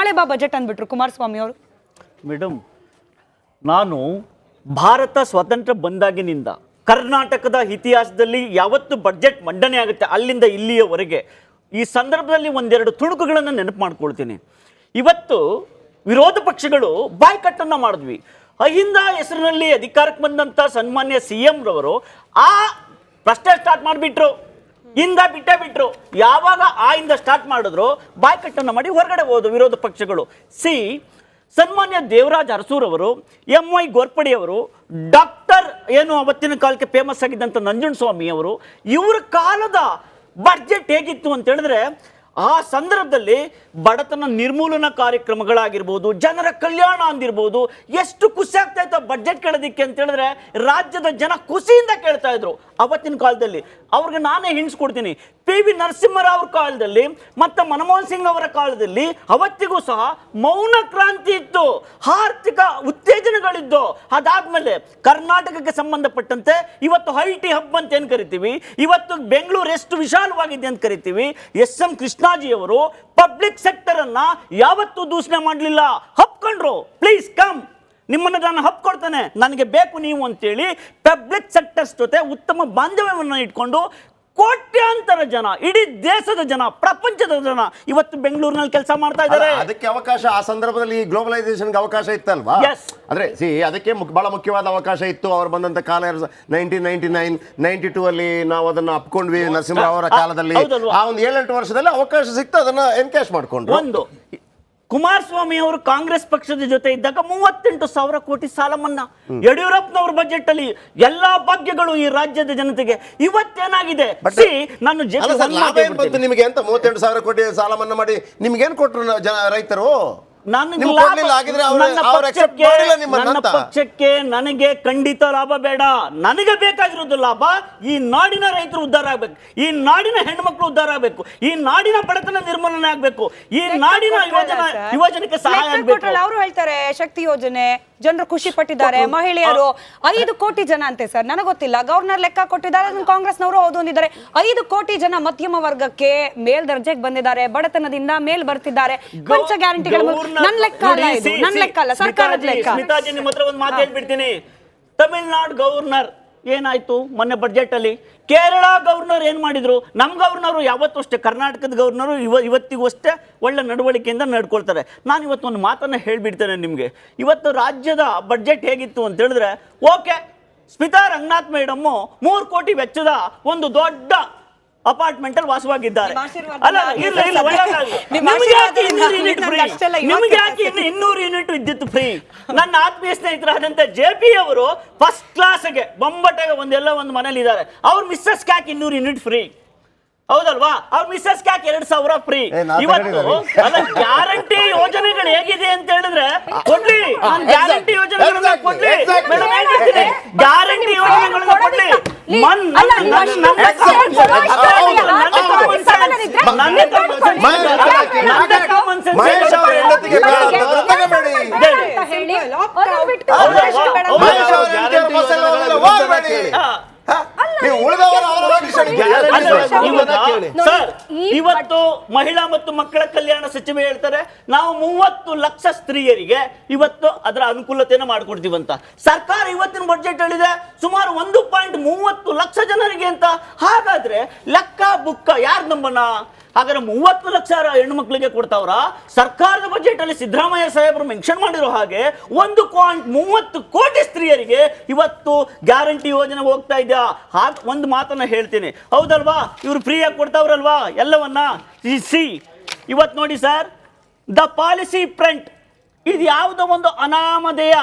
ತಗೊಳ್ಳೆ ಬಾ ಬಜೆಟ್ ಅಂದ್ಬಿಟ್ರು ಕುಮಾರಸ್ವಾಮಿ ಅವರು. ಮೇಡಮ್, ನಾನು ಭಾರತ ಸ್ವತಂತ್ರ ಬಂದಾಗಿನಿಂದ ಕರ್ನಾಟಕದ ಇತಿಹಾಸದಲ್ಲಿ ಯಾವತ್ತು ಬಡ್ಜೆಟ್ ಮಂಡನೆ ಆಗುತ್ತೆ ಅಲ್ಲಿಂದ ಇಲ್ಲಿಯವರೆಗೆ ಈ ಸಂದರ್ಭದಲ್ಲಿ ಒಂದೆರಡು ತುಣುಕುಗಳನ್ನು ನೆನಪು ಮಾಡ್ಕೊಳ್ತೀನಿ. ಇವತ್ತು ವಿರೋಧ ಪಕ್ಷಗಳು ಬಾಯ್ಕಟ್ಟನ್ನು ಮಾಡಿದ್ವಿ. ಅಹಿಂದ ಹೆಸರಿನಲ್ಲಿ ಅಧಿಕಾರಕ್ಕೆ ಬಂದಂಥ ಸನ್ಮಾನ್ಯ CM ರವರು ಆ ಪ್ರಶ್ನೆ ಸ್ಟಾರ್ಟ್ ಮಾಡಿಬಿಟ್ರು, ಇಂದ ಬಿಟ್ಟೇ ಬಿಟ್ರು. ಯಾವಾಗ ಆ ಇಂದ ಸ್ಟಾರ್ಟ್ ಮಾಡಿದ್ರು ಬಾಯ್ಕಟ್ಟನ್ನು ಮಾಡಿ ಹೊರಗಡೆ ಹೋದ್ರು ವಿರೋಧ ಪಕ್ಷಗಳು. ಸನ್ಮಾನ್ಯ ದೇವರಾಜ್ ಅರಸೂರವರು, MY ಗೋರ್ಪಡಿ ಅವರು, ಡಾಕ್ಟರ್ ಏನು ಅವತ್ತಿನ ಕಾಲಕ್ಕೆ ಫೇಮಸ್ ಆಗಿದ್ದಂಥ ನಂಜುಂಡಸ್ವಾಮಿ ಅವರು, ಇವರ ಕಾಲದ ಬಡ್ಜೆಟ್ ಹೇಗಿತ್ತು ಅಂತ ಹೇಳಿದ್ರೆ ಆ ಸಂದರ್ಭದಲ್ಲಿ ಬಡತನ ನಿರ್ಮೂಲನಾ ಕಾರ್ಯಕ್ರಮಗಳಾಗಿರ್ಬೋದು, ಜನರ ಕಲ್ಯಾಣ ಅಂದಿರ್ಬೋದು, ಎಷ್ಟು ಖುಷಿ ಆಗ್ತಾ ಇತ್ತು ಬಡ್ಜೆಟ್ ಕೇಳೋದಿಕ್ಕೆ ಅಂತ ಹೇಳಿದ್ರೆ ರಾಜ್ಯದ ಜನ ಖುಷಿಯಿಂದ ಕೇಳ್ತಾ ಇದ್ರು. ಅವತ್ತಿನ ಕಾಲದಲ್ಲಿ ಅವ್ರಿಗೆ ನಾನೇ ಹಿಂಡ್ಸ್ಕೊಡ್ತೀನಿ, PV ನರಸಿಂಹರಾವ್ ಕಾಲದಲ್ಲಿ ಮತ್ತು ಮನಮೋಹನ್ ಸಿಂಗ್ ಅವರ ಕಾಲದಲ್ಲಿ ಅವತ್ತಿಗೂ ಸಹ ಮೌನ ಕ್ರಾಂತಿ ಇತ್ತು, ಆರ್ಥಿಕ ಉತ್ತೇಜನಗಳಿದ್ದು. ಅದಾದ್ಮೇಲೆ ಕರ್ನಾಟಕಕ್ಕೆ ಸಂಬಂಧಪಟ್ಟಂತೆ ಇವತ್ತು IT ಹಬ್ ಅಂತ ಏನು ಕರಿತೀವಿ, ಇವತ್ತು ಬೆಂಗಳೂರು ಎಷ್ಟು ವಿಶಾಲವಾಗಿದೆ ಅಂತ ಕರಿತೀವಿ. SM ಕೃಷ್ಣಾಜಿ ಅವರು ಪಬ್ಲಿಕ್ ಸೆಕ್ಟರ್ ಅನ್ನ ಯಾವತ್ತೂ ದೂಷಣೆ ಮಾಡಲಿಲ್ಲ, ಹಬ್ಕೊಂಡ್ರು. ಪ್ಲೀಸ್ ಕಮ್, ನಿಮ್ಮನ್ನು ನಾನು ಹಬ್ಕೊಡ್ತೇನೆ, ನನಗೆ ಬೇಕು ನೀವು ಅಂತೇಳಿ ಪಬ್ಲಿಕ್ ಸೆಕ್ಟರ್ಸ್ ಜೊತೆ ಉತ್ತಮ ಬಾಂಧವ್ಯವನ್ನು ಇಟ್ಕೊಂಡು ಕೋಟ್ಯಾಂತರ ಜನ, ಇಡೀ ದೇಶದ ಜನ, ಪ್ರಪಂಚದ ಜನ ಇವತ್ತು ಬೆಂಗಳೂರಿನಲ್ಲಿ ಕೆಲಸ ಮಾಡ್ತಾ ಇದ್ದಾರೆ. ಅದಕ್ಕೆ ಅವಕಾಶ ಆ ಸಂದರ್ಭದಲ್ಲಿ ಗ್ಲೋಬಲೈಸೇಷನ್ಗೆ ಅವಕಾಶ ಇತ್ತಲ್ವಾ? ಅಂದ್ರೆ ಅದಕ್ಕೆ ಬಹಳ ಮುಖ್ಯವಾದ ಅವಕಾಶ ಇತ್ತು. ಅವ್ರು ಬಂದಂತ ಕಾಲ 1999, 92 ಅಲ್ಲಿ ನಾವು ಅದನ್ನ ಅಪ್ಕೊಂಡ್ವಿ. ನರಸಿಂಹರಾವ್ ಅವರ ಕಾಲದಲ್ಲಿ ಆ ಒಂದು 7-8 ವರ್ಷದಲ್ಲಿ ಅವಕಾಶ ಸಿಕ್ತು, ಅದನ್ನ ಎನ್ಕೇಶ್ ಮಾಡ್ಕೊಂಡ್ರು. ಒಂದು ಕುಮಾರಸ್ವಾಮಿ ಅವರು ಕಾಂಗ್ರೆಸ್ ಪಕ್ಷದ ಜೊತೆ ಇದ್ದಾಗ 38,000 ಕೋಟಿ ಸಾಲ ಮನ್ನಾ, ಯಡಿಯೂರಪ್ಪನವ್ರ ಬಜೆಟ್ ಅಲ್ಲಿ ಎಲ್ಲಾ ಭಾಗ್ಯಗಳು ಈ ರಾಜ್ಯದ ಜನತೆಗೆ. ಇವತ್ತೇನಾಗಿದೆ ನಾನು ನಿಮಗೆ ಅಂತ 38,000 ಕೋಟಿ ಸಾಲ ಮನ್ನಾ ಮಾಡಿ ನಿಮ್ಗೇನ್ ಕೊಟ್ರು ರೈತರು? ನನ್ನ ಪಕ್ಷಕ್ಕೆ ನನಗೆ ಖಂಡಿತ ಲಾಭ ಬೇಡ. ನನಗೆ ಬೇಕಾಗಿರೋದು ಲಾಭ ಈ ನಾಡಿನ ರೈತರು ಉದ್ಧಾರ ಆಗ್ಬೇಕು, ಈ ನಾಡಿನ ಹೆಣ್ಮಕ್ಳು ಉದ್ಧಾರ ಆಗ್ಬೇಕು, ಈ ನಾಡಿನ ಬಡತನ ನಿರ್ಮೂಲನೆ ಆಗ್ಬೇಕು, ಈ ನಾಡಿನ ಯುವಜನಕ್ಕೆ ಸಹಾಯ ಆಗ್ಬೇಕು. ಅವರು ಹೇಳ್ತಾರೆ ಶಕ್ತಿ ಯೋಜನೆ ಜನರು ಖುಷಿ ಪಟ್ಟಿದ್ದಾರೆ, ಮಹಿಳೆಯರು 5 ಕೋಟಿ ಜನ ಅಂತೆ ಸರ್, ನನಗೆ ಗೊತ್ತಿಲ್ಲ, ಗವರ್ನರ್ ಲೆಕ್ಕ ಕೊಟ್ಟಿದ್ದಾರೆ, ಅದನ್ನು ಕಾಂಗ್ರೆಸ್ನವರು ಹೌದು ಅಂದಿದ್ದಾರೆ. 5 ಕೋಟಿ ಜನ ಮಧ್ಯಮ ವರ್ಗಕ್ಕೆ ಮೇಲ್ದರ್ಜೆಗೆ ಬಂದಿದ್ದಾರೆ, ಬಡತನದಿಂದ ಮೇಲ್ ಬರ್ತಿದ್ದಾರೆ. ಪಂಚ ಗ್ಯಾರಂಟಿಗಳ ನನ್ನ ಲೆಕ್ಕ ಅಲ್ಲ, ಇದು ನನ್ನ ಲೆಕ್ಕ ಅಲ್ಲ, ಸರ್ಕಾರದ ಲೆಕ್ಕ. ಸ್ಮಿತಾಜಿ, ನಿಮ್ಮ ಹತ್ರ ಒಂದು ಮಾತು ಹೇಳ್ಬಿಡ್ತೀನಿ. ತಮಿಳ್ನಾಡು ಗವರ್ನರ್ ಏನಾಯ್ತು ಮೊನ್ನೆ ಬಡ್ಜೆಟ್ ಅಲ್ಲಿ? ಕೇರಳ ಗವರ್ನರ್ ಏನ್ ಮಾಡಿದ್ರು? ನಮ್ಮ ಗವರ್ನರು ಯಾವತ್ತೂ ಅಷ್ಟೇ, ಕರ್ನಾಟಕದ ಗವರ್ನರು ಇವತ್ತಿಗೂ ಅಷ್ಟೇ ಒಳ್ಳೆ ನಡವಳಿಕೆಯಿಂದ ನಡ್ಕೊಳ್ತಾರೆ. ನಾನು ಇವತ್ತು ಒಂದು ಮಾತನ್ನ ಹೇಳ್ಬಿಡ್ತೇನೆ ನಿಮಗೆ. ಇವತ್ತು ರಾಜ್ಯದ ಬಡ್ಜೆಟ್ ಹೇಗಿತ್ತು ಅಂತ ಹೇಳಿದ್ರೆ, ಓಕೆ, ಸ್ಮಿತಾ ರಂಗನಾಥ್ ಮೇಡಮ್ 3 ಕೋಟಿ ವೆಚ್ಚದ ಒಂದು ದೊಡ್ಡ ಅಪಾರ್ಟ್ಮೆಂಟ್ ಅಲ್ಲಿ ವಾಸವಾಗಿದ್ದಾರೆ. ನಿಮಗೆ ಯಾಕೆ 200 ಯೂನಿಟ್ ವಿದ್ಯುತ್ ಫ್ರೀ? ನನ್ನ ಆತ್ಮೀಯ ಸ್ನೇಹಿತರಾದಂತ JP ಅವರು ಫಸ್ಟ್ ಕ್ಲಾಸ್ಗೆ ಬೊಂಬಟೆಗೆ ಒಂದು ಮನೇಲಿ ಇದ್ದಾರೆ. ಅವ್ರ ಮಿಸ್ಸಸ್ ಕ್ಯಾಕ್ 200 ಯೂನಿಟ್ ಫ್ರೀ, ಹೌದಲ್ವಾ? ಅವ್ರ ಮಿಸ್ಸಸ್ ಕ್ಯಾಕ್ 2,000 ಫ್ರೀ. ಇವತ್ತು ಅದ ಗ್ಯಾರಂಟಿ ಯೋಜನೆಗಳು ಹೇಗಿದೆ ಅಂತ ಹೇಳಿದ್ರೆ ಕೊಡ್ಲಿ, ಗ್ಯಾರಂಟಿ ಯೋಜನೆಗಳನ್ನ ಕೊಡ್ಲಿ, ಗ್ಯಾರಂಟಿ ಯೋಜನೆಗಳನ್ನ ಕೊಡ್ಲಿ. ಇವತ್ತು ಮಹಿಳಾ ಮತ್ತು ಮಕ್ಕಳ ಕಲ್ಯಾಣ ಸಚಿವೆ ಹೇಳ್ತಾರೆ ನಾವು 30 ಲಕ್ಷ ಸ್ತ್ರೀಯರಿಗೆ ಇವತ್ತು ಅದರ ಅನುಕೂಲತೆಯನ್ನು ಮಾಡಿಕೊಡ್ತೀವಂತ. ಸರ್ಕಾರ ಇವತ್ತಿನ ಬಡ್ಜೆಟ್ ಹೇಳಿದೆ ಸುಮಾರು 1.30 ಲಕ್ಷ ಜನರಿಗೆ ಅಂತ. ಹಾಗಾದ್ರೆ ಲೆಕ್ಕ ಬುಕ್ಕ ಯಾರು ನಂಬನ? ಹಾಗಾದ್ರೆ 30 ಲಕ್ಷ ಹೆಣ್ಣು ಮಕ್ಕಳಿಗೆ ಕೊಡ್ತಾವ್ರ? ಸರ್ಕಾರದ ಬಜೆಟ್ ಅಲ್ಲಿ ಸಿದ್ದರಾಮಯ್ಯ ಸಾಹೇಬರು ಮೆನ್ಷನ್ ಮಾಡಿರೋ ಹಾಗೆ 1.30 ಕೋಟಿ ಸ್ತ್ರೀಯರಿಗೆ ಇವತ್ತು ಗ್ಯಾರಂಟಿ ಯೋಜನೆ ಹೋಗ್ತಾ ಇದೆಯಾ? ಹಾಗೆ ಒಂದು ಮಾತನ್ನ ಹೇಳ್ತೀನಿ, ಹೌದಲ್ವಾ? ಇವ್ರು ಫ್ರೀಯಾಗಿ ಕೊಡ್ತಾವ್ರಲ್ವಾ ಎಲ್ಲವನ್ನ? ಇವತ್ತು ನೋಡಿ ಸರ್, ದ ಪಾಲಿಸಿ ಫ್ರಂಟ್, ಇದು ಯಾವುದೋ ಒಂದು ಅನಾಮಧೇಯ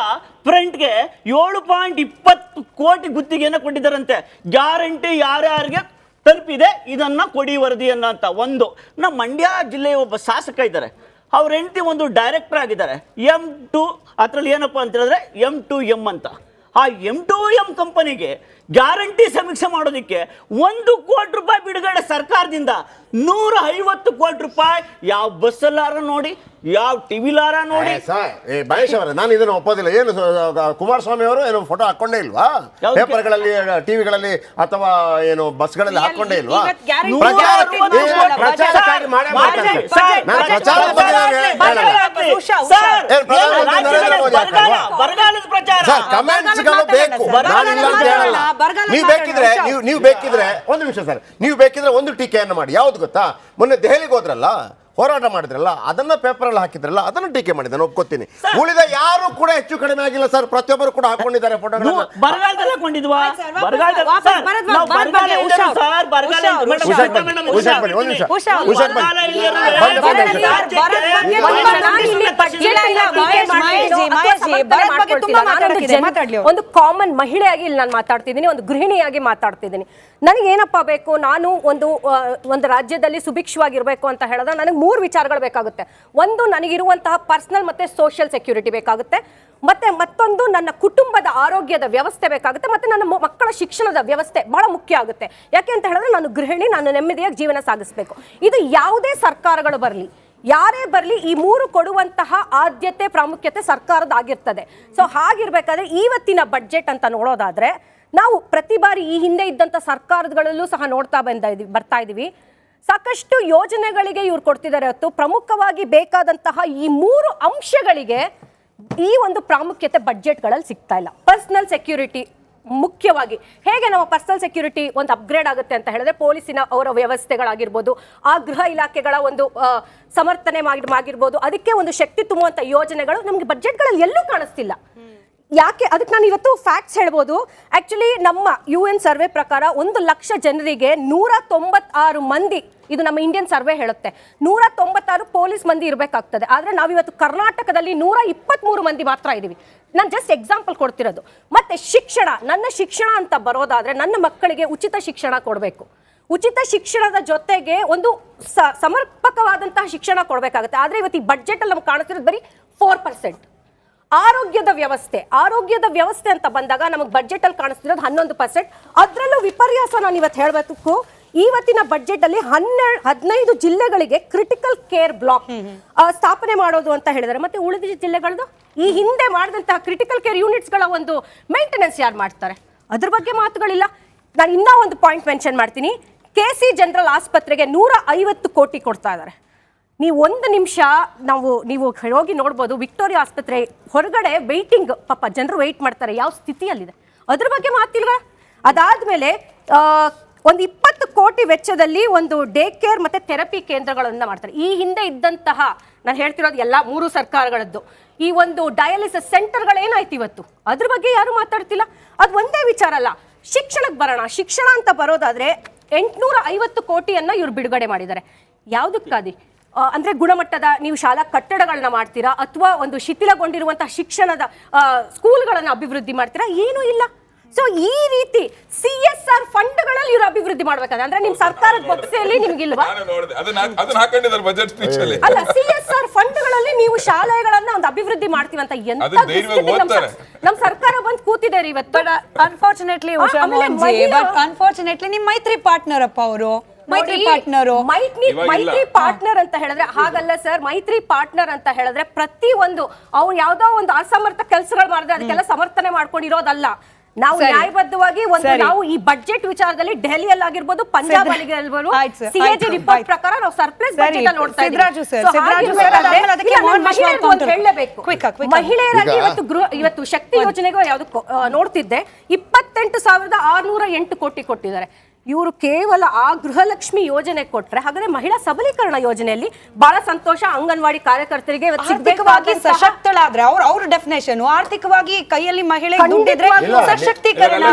ಫ್ರಂಟ್ಗೆ 7.20 ಕೋಟಿ ಗುತ್ತಿಗೆಯನ್ನು ಕೊಟ್ಟಿದ್ದಾರಂತೆ. ಗ್ಯಾರಂಟಿ ಯಾರ್ಯಾರಿಗೆ ತಲುಪಿದೆ ಇದನ್ನ ಕೊಡಿ ವರದಿಯನ್ನ ಅಂತ. ಒಂದು ನಮ್ಮ ಮಂಡ್ಯ ಜಿಲ್ಲೆಯ ಒಬ್ಬ ಶಾಸಕ ಇದ್ದಾರೆ, ಅವ್ರ ಹೆಂಡತಿ ಒಂದು ಡೈರೆಕ್ಟರ್ ಆಗಿದ್ದಾರೆ M2, ಅದರಲ್ಲಿ ಏನಪ್ಪ ಅಂತ ಹೇಳಿದ್ರೆ M2M ಅಂತ. ಆ M2M ಕಂಪನಿಗೆ ಗ್ಯಾರಂಟಿ ಸಮೀಕ್ಷೆ ಮಾಡೋದಕ್ಕೆ 1 ಕೋಟಿ ರೂಪಾಯಿ ಬಿಡುಗಡೆ ಸರ್ಕಾರದಿಂದ. 150 ಕೋಟಿ ರೂಪಾಯಿ ಯಾವ ಬಸ್ಸಲಾರ ನೋಡಿ, ಯಾವ ಟಿವಿಲಾರ ನೋಡಿ. ಮಹೇಶ್ ಅವರೇ, ನಾನು ಇದನ್ನು ಒಪ್ಪೋದಿಲ್ಲ. ಏನು ಕುಮಾರಸ್ವಾಮಿ ಅವರು ಏನು ಫೋಟೋ ಹಾಕೊಂಡೇ ಇಲ್ವಾ ಪೇಪರ್ಗಳಲ್ಲಿ, ಟಿವಿಗಳಲ್ಲಿ ಅಥವಾ ಏನು ಬಸ್ಗಳಲ್ಲಿ ಹಾಕೊಂಡೇ ಇಲ್ವಾ? ಪ್ರಚಾರಕ್ಕಾಗಿ ಮಾಡೇ ಮಾಡ್ತಾರೆ. ನಾನು ಪ್ರಚಾರ ಕಮೆಂಟ್ಸ್ಗಳು ಬೇಕು, ನಾನಿಲ್ಲ ಅಂತ ಹೇಳಲ್ಲ. ನೀವು ಬೇಕಿದ್ರೆ ಒಂದು ನಿಮಿಷ ಸರ್, ನೀವು ಬೇಕಿದ್ರೆ ಒಂದು ಟೀಕೆಯನ್ನು ಮಾಡಿ. ಯಾವ್ದು ಗೊತ್ತಾ, ಮೊನ್ನೆ ದೆಹಲಿಗೆ ಹೋದ್ರಲ್ಲ, ಹೋರಾಟ ಮಾಡಿದ್ರಲ್ಲ, ಅದನ್ನ ಪೇಪರ್ ಅಲ್ಲಿ ಹಾಕಿದ್ರಲ್ಲ, ಅದನ್ನ ಟೀಕೆ ಮಾಡಿದ್ದಾನೆ, ಒಪ್ಕೋತೀನಿ. ಉಳಿದ ಯಾರು ಕೂಡ ಹೆಚ್ಚು ಕಡಿಮೆ ಆಗಿಲ್ಲ ಸರ್, ಪ್ರತಿಯೊಬ್ಬರು ಕೂಡ ಹಾಕೊಂಡಿದ್ದಾರೆ ಫೋಟೋಗಳನ್ನ. ಬರಗಾಲದಲ್ಲಿ ಹಾಕೊಂಡಿದ್ವಾ? ಒಂದು ಕಾಮನ್ ಮಹಿಳೆಯಾಗಿ ಇಲ್ಲಿ ನಾನು ಮಾತಾಡ್ತಿದ್ದೀನಿ, ಒಂದು ಗೃಹಿಣಿಯಾಗಿ ಮಾತಾಡ್ತಿದ್ದೀನಿ. ನನಗೇನಪ್ಪ ಬೇಕು, ನಾನು ಒಂದು ರಾಜ್ಯದಲ್ಲಿ ಸುಭಿಕ್ಷವಾಗಿರ್ಬೇಕು ಅಂತ ಹೇಳಿದ್ರೆ ನನಗೆ 3 ವಿಚಾರಗಳು ಬೇಕಾಗುತ್ತೆ. ಒಂದು, ನನಗಿರುವಂತಹ ಪರ್ಸನಲ್ ಮತ್ತೆ ಸೋಷಿಯಲ್ ಸೆಕ್ಯೂರಿಟಿ ಬೇಕಾಗುತ್ತೆ, ಮತ್ತೆ ಮತ್ತೊಂದು ನನ್ನ ಕುಟುಂಬದ ಆರೋಗ್ಯದ ವ್ಯವಸ್ಥೆ ಬೇಕಾಗುತ್ತೆ, ಮತ್ತೆ ನನ್ನ ಮಕ್ಕಳ ಶಿಕ್ಷಣದ ವ್ಯವಸ್ಥೆ ಬಹಳ ಮುಖ್ಯ ಆಗುತ್ತೆ. ಯಾಕೆ ಅಂತ ಹೇಳಿದ್ರೆ ನಾನು ಗೃಹಿಣಿ, ನಾನು ನೆಮ್ಮದಿಯಾಗಿ ಜೀವನ ಸಾಗಿಸಬೇಕು. ಇದು ಯಾವುದೇ ಸರ್ಕಾರಗಳು ಬರಲಿ, ಯಾರೇ ಬರಲಿ, ಈ 3 ಕೊಡುವಂತಹ ಆದ್ಯತೆ ಪ್ರಾಮುಖ್ಯತೆ ಸರ್ಕಾರದಾಗಿರ್ತದೆ. ಸೊ ಹಾಗಿರ್ಬೇಕಾದ್ರೆ ಇವತ್ತಿನ ಬಡ್ಜೆಟ್ ಅಂತ ನೋಡೋದಾದ್ರೆ, ನಾವು ಪ್ರತಿ ಬಾರಿ ಈ ಹಿಂದೆ ಇದ್ದಂಥ ಸರ್ಕಾರಗಳಲ್ಲೂ ಸಹ ನೋಡ್ತಾ ಬರ್ತಾ ಇದೀವಿ, ಸಾಕಷ್ಟು ಯೋಜನೆಗಳಿಗೆ ಇವ್ರು ಕೊಡ್ತಿದ್ದಾರೆ ಹೊತ್ತು ಪ್ರಮುಖವಾಗಿ ಬೇಕಾದಂತಹ ಈ 3 ಅಂಶಗಳಿಗೆ ಈ ಒಂದು ಪ್ರಾಮುಖ್ಯತೆ ಬಡ್ಜೆಟ್ಗಳಲ್ಲಿ ಸಿಗ್ತಾ ಇಲ್ಲ. ಪರ್ಸನಲ್ ಸೆಕ್ಯೂರಿಟಿ ಮುಖ್ಯವಾಗಿ, ಹೇಗೆ ನಮ್ಮ ಪರ್ಸನಲ್ ಸೆಕ್ಯೂರಿಟಿ ಒಂದು ಅಪ್ಗ್ರೇಡ್ ಆಗುತ್ತೆ ಅಂತ ಹೇಳಿದ್ರೆ, ಪೊಲೀಸಿನ ಅವರ ವ್ಯವಸ್ಥೆಗಳಾಗಿರ್ಬೋದು, ಆ ಗೃಹ ಇಲಾಖೆಗಳ ಒಂದು ಸಮರ್ಥನೆ ಆಗಿರ್ಬೋದು, ಅದಕ್ಕೆ ಒಂದು ಶಕ್ತಿ ತುಂಬುವಂಥ ಯೋಜನೆಗಳು ನಮಗೆ ಬಡ್ಜೆಟ್ಗಳಲ್ಲಿ ಎಲ್ಲೂ ಕಾಣಿಸ್ತಿಲ್ಲ. ಯಾಕೆ ಅದಕ್ಕೆ ನಾನು ಇವತ್ತು ಫ್ಯಾಕ್ಟ್ಸ್ ಹೇಳ್ಬೋದು. ಆಕ್ಚುಲಿ ನಮ್ಮ UN ಸರ್ವೆ ಪ್ರಕಾರ 1 ಲಕ್ಷ ಜನರಿಗೆ 196 ಮಂದಿ, ಇದು ನಮ್ಮ ಇಂಡಿಯನ್ ಸರ್ವೆ ಹೇಳುತ್ತೆ, 196 ಪೊಲೀಸ್ ಮಂದಿ ಇರಬೇಕಾಗ್ತದೆ. ಆದರೆ ನಾವಿವತ್ತು ಕರ್ನಾಟಕದಲ್ಲಿ 123 ಮಂದಿ ಮಾತ್ರ ಇದ್ದೀವಿ. ನಾನು ಜಸ್ಟ್ ಎಕ್ಸಾಂಪಲ್ ಕೊಡ್ತಿರೋದು. ಮತ್ತೆ ಶಿಕ್ಷಣ, ನನ್ನ ಶಿಕ್ಷಣ ಅಂತ ಬರೋದಾದ್ರೆ ನನ್ನ ಮಕ್ಕಳಿಗೆ ಉಚಿತ ಶಿಕ್ಷಣ ಕೊಡಬೇಕು. ಉಚಿತ ಶಿಕ್ಷಣದ ಜೊತೆಗೆ ಒಂದು ಸಮರ್ಪಕವಾದಂತಹ ಶಿಕ್ಷಣ ಕೊಡಬೇಕಾಗುತ್ತೆ. ಆದರೆ ಇವತ್ತು ಈ ಬಡ್ಜೆಟ್ ಅಲ್ಲಿ ನಮ್ಗೆ ಕಾಣಿಸ್ತಿರೋದು ಬರೀ 4%. ಆರೋಗ್ಯದ ವ್ಯವಸ್ಥೆ ಅಂತ ಬಂದಾಗ ನಮಗೆ ಬಡ್ಜೆಟ್ ಅಲ್ಲಿ ಕಾಣಿಸ್ತಿರೋದು 11%. ಅದರಲ್ಲೂ ವಿಪರ್ಯಾಸ ನಾನು ಇವತ್ತು ಹೇಳಬೇಕು, ಇವತ್ತಿನ ಬಡ್ಜೆಟ್ ಅಲ್ಲಿ 15 ಜಿಲ್ಲೆಗಳಿಗೆ ಕ್ರಿಟಿಕಲ್ ಕೇರ್ ಬ್ಲಾಕ್ ಸ್ಥಾಪನೆ ಮಾಡೋದು ಅಂತ ಹೇಳಿದ್ದಾರೆ. ಮತ್ತೆ ಉಳಿದ ಜಿಲ್ಲೆಗಳದ್ದು ಈ ಹಿಂದೆ ಮಾಡಿದಂತಹ ಕ್ರಿಟಿಕಲ್ ಕೇರ್ ಯೂನಿಟ್ಸ್ ಗಳ ಒಂದು ಮೇಂಟೆನೆನ್ಸ್ ಯಾರು ಮಾಡ್ತಾರೆ, ಅದ್ರ ಬಗ್ಗೆ ಮಾತುಗಳಿಲ್ಲ. ನಾನು ಇನ್ನೂ ಒಂದು ಪಾಯಿಂಟ್ ಮೆನ್ಷನ್ ಮಾಡ್ತೀನಿ. KC ಜನರಲ್ ಆಸ್ಪತ್ರೆಗೆ 150 ಕೋಟಿ ಕೊಡ್ತಾ ಇದ್ದಾರೆ. ನೀವು 1 ನಿಮಿಷ ನೀವು ಹೋಗಿ ನೋಡ್ಬೋದು, ವಿಕ್ಟೋರಿಯಾ ಆಸ್ಪತ್ರೆ ಹೊರಗಡೆ ವೆಯ್ಟಿಂಗ್, ಪಾಪ ಜನರು ವೆಯ್ಟ್ ಮಾಡ್ತಾರೆ, ಯಾವ ಸ್ಥಿತಿಯಲ್ಲಿದೆ ಅದ್ರ ಬಗ್ಗೆ ಮಾತಿಲ್ವಾ? ಅದಾದ್ಮೇಲೆ ಒಂದು 20 ಕೋಟಿ ವೆಚ್ಚದಲ್ಲಿ ಒಂದು ಡೇ ಕೇರ್ ಮತ್ತೆ ಥೆರಪಿ ಕೇಂದ್ರಗಳನ್ನ ಮಾಡ್ತಾರೆ. ಈ ಹಿಂದೆ ಇದ್ದಂತಹ, ನಾನು ಹೇಳ್ತಿರೋದು ಎಲ್ಲ 3 ಸರ್ಕಾರಗಳದ್ದು, ಈ ಒಂದು ಡಯಾಲಿಸಿಸ್ ಸೆಂಟರ್ಗಳೇನಾಯ್ತು ಇವತ್ತು, ಅದ್ರ ಬಗ್ಗೆ ಯಾರು ಮಾತಾಡ್ತಿಲ್ಲ. ಅದು ಒಂದೇ ವಿಚಾರ ಅಲ್ಲ. ಶಿಕ್ಷಣಕ್ಕೆ ಬರೋಣ. ಶಿಕ್ಷಣ ಅಂತ ಬರೋದಾದ್ರೆ 850 ಕೋಟಿಯನ್ನ ಇವ್ರು ಬಿಡುಗಡೆ ಮಾಡಿದ್ದಾರೆ. ಯಾವುದಕ್ಕಾದಿ ಅಂದ್ರೆ ಗುಣಮಟ್ಟದ ನೀವು ಶಾಲಾ ಕಟ್ಟಡಗಳನ್ನ ಮಾಡ್ತೀರಾ, ಅಥವಾ ಒಂದು ಶಿಥಿಲಗೊಂಡಿರುವಂತಹ ಶಿಕ್ಷಣದ ಸ್ಕೂಲ್ಗಳನ್ನ ಅಭಿವೃದ್ಧಿ ಮಾಡ್ತೀರಾ? ಏನೂ ಇಲ್ಲ. ಸೊ ಈ ರೀತಿ CSR ಫಂಡ್ಗಳಲ್ಲಿ ಇವರು ಅಭಿವೃದ್ಧಿ ಮಾಡ್ಬೇಕಾದ್ರೆ, ಅಂದ್ರೆ ನಿಮ್ ಸರ್ಕಾರದ ಬೊಕ್ಸೆಯಲ್ಲಿ ನಿಮ್ಗಿಲ್ವಾ? ಅಲ್ಲ, CSR ಫಂಡ್ಗಳಲ್ಲಿ ನೀವು ಶಾಲೆಗಳನ್ನ ಒಂದು ಅಭಿವೃದ್ಧಿ ಮಾಡ್ತೀವಂತ ಎಂತ ನಮ್ ಸರ್ಕಾರ ಬಂದ್ ಕೂತಿದ್ದಾರೆ ಇವತ್ತು. ಅನ್ಫಾರ್ಚುನೇಟ್ಲಿ ನಿಮ್ ಮೈತ್ರಿ ಪಾರ್ಟ್ನರ್ ಅಪ್ಪ ಅವರು ಮೈತ್ರಿ ಪಾರ್ಟ್ನರ್ ಅಂತ ಹೇಳಿದ್ರೆ ಹಾಗಲ್ಲ ಸರ್. ಮೈತ್ರಿ ಪಾರ್ಟ್ನರ್ ಅಂತ ಹೇಳಿದ್ರೆ ಪ್ರತಿ ಒಂದು ಅವ್ರು ಯಾವ್ದೋ ಒಂದು ಅಸಮರ್ಥ ಕೆಲಸಗಳು ಮಾಡಿದ್ರೆ ಅದಕ್ಕೆಲ್ಲ ಸಮರ್ಥನೆ ಮಾಡ್ಕೊಂಡಿರೋದಲ್ಲ. ನಾವು ನ್ಯಾಯಬದ್ಧವಾಗಿ ನಾವು ಈ ಬಡ್ಜೆಟ್ ವಿಚಾರದಲ್ಲಿ ಡೆಲ್ಲಿಯಲ್ಲಿ ಆಗಿರ್ಬೋದು, ಪಂಜಾಬ್ ಅಲ್ಲಿ CAG ರಿಪೋರ್ಟ್ ಪ್ರಕಾರ ನಾವು ಸರ್ಪ್ಲಸ್ ಬಡ್ಜೆಟ್ ಅಲ್ಲಿ ನೋಡ್ತಾ ಹೇಳಲೇಬೇಕು. ಮಹಿಳೆಯರಾಗಿ ಇವತ್ತು ಶಕ್ತಿ ಯೋಜನೆಗೆ ಯಾವ್ದು ನೋಡ್ತಿದ್ದೆ, 28,608 ಕೋಟಿ ಕೊಟ್ಟಿದ್ದಾರೆ. ಇವರು ಕೇವಲ ಆ ಗೃಹಲಕ್ಷ್ಮಿ ಯೋಜನೆ ಕೊಟ್ರೆ, ಹಾಗಾದ್ರೆ ಮಹಿಳಾ ಸಬಲೀಕರಣ ಯೋಜನೆಯಲ್ಲಿ ಬಹಳ ಸಂತೋಷ. ಅಂಗನವಾಡಿ ಕಾರ್ಯಕರ್ತರಿಗೆ ಆರ್ಥಿಕವಾಗಿ ಸಶಕ್ತಳಾದ್ರೆ ಅವ್ರ ಡೆಫಿನೇಷನ್ ಆರ್ಥಿಕವಾಗಿ ಕೈಯಲ್ಲಿ ಮಹಿಳೆ ದುಡ್ಡಿದ್ರೆ ಸಶಕ್ತೀಕರಣ.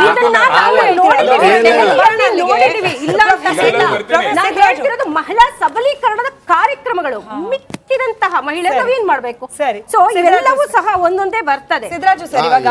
ಮಹಿಳಾ ಸಬಲೀಕರಣದ ಕಾರ್ಯಕ್ರಮಗಳು ಮಿಕ್ಕಿದಂತಹ ಮಹಿಳೆಯರು ಏನ್ ಮಾಡ್ಬೇಕು? ಸೊ ಇವೆಲ್ಲವೂ ಸಹ ಒಂದೊಂದೇ ಬರ್ತದೆ. ಸಿದ್ದರಾಜು ಸರ್, ಇವಾಗ